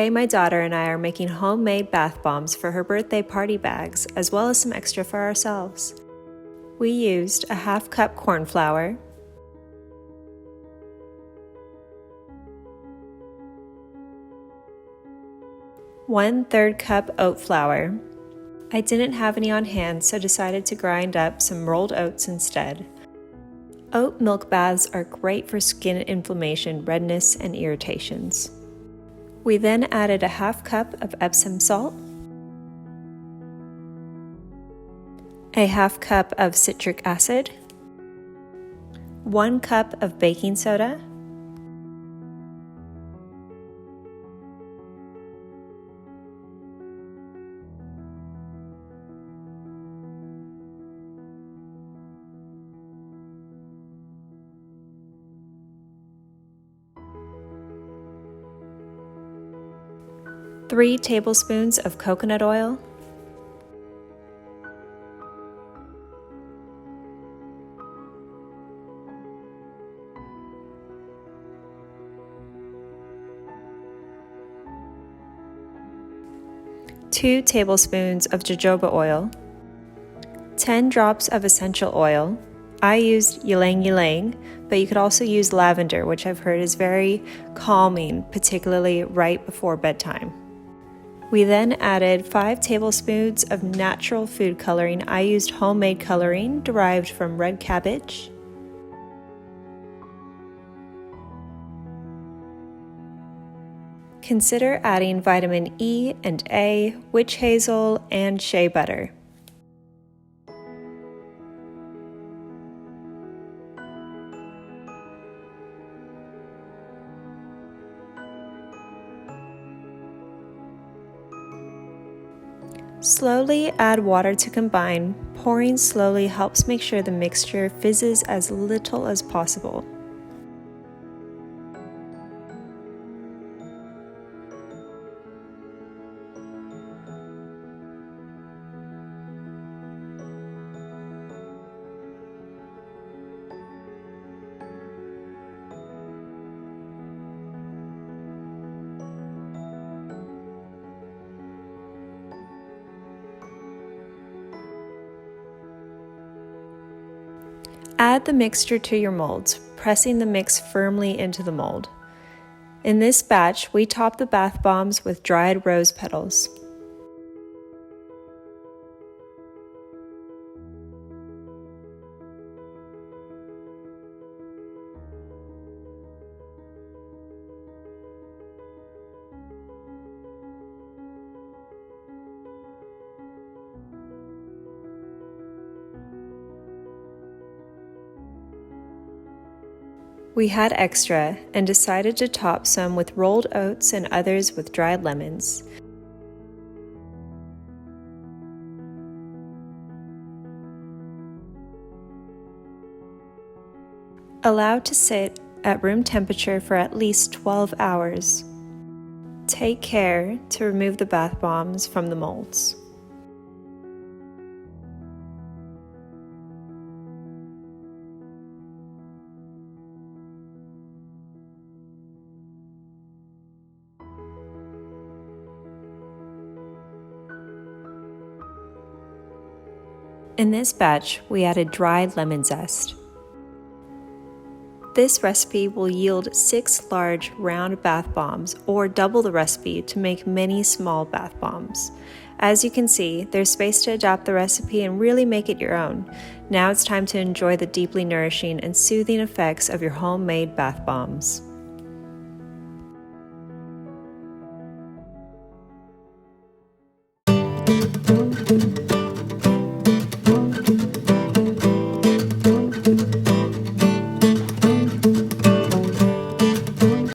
Today, my daughter and I are making homemade bath bombs for her birthday party bags, as well as some extra for ourselves. We used a half-cup corn flour, one-third cup oat flour. I didn't have any on hand, so decided to grind up some rolled oats instead. Oat milk baths are great for skin inflammation, redness, and irritations. We then added a half cup of epsom salt, a half cup of citric acid, 1 cup of baking soda, three tablespoons of coconut oil, two tablespoons of jojoba oil, 10 drops of essential oil. I used ylang, but you could also use lavender, which I've heard is very calming, particularly right before bedtime. We then added 5 tablespoons of natural food coloring. I used homemade coloring derived from red cabbage. Consider adding vitamin E and A, witch hazel, and shea butter. Slowly add water to combine. Pouring slowly helps make sure the mixture fizzes as little as possible. Add the mixture to your molds, pressing the mix firmly into the mold. In this batch, we top the bath bombs with dried rose petals. We had extra and decided to top some with rolled oats and others with dried lemons. Allow to sit at room temperature for at least 12 hours. Take care to remove the bath bombs from the molds. In this batch, we added dried lemon zest. This recipe will yield 6 large round bath bombs, or double the recipe to make many small bath bombs. As you can see, there's space to adapt the recipe and really make it your own. Now it's time to enjoy the deeply nourishing and soothing effects of your homemade bath bombs.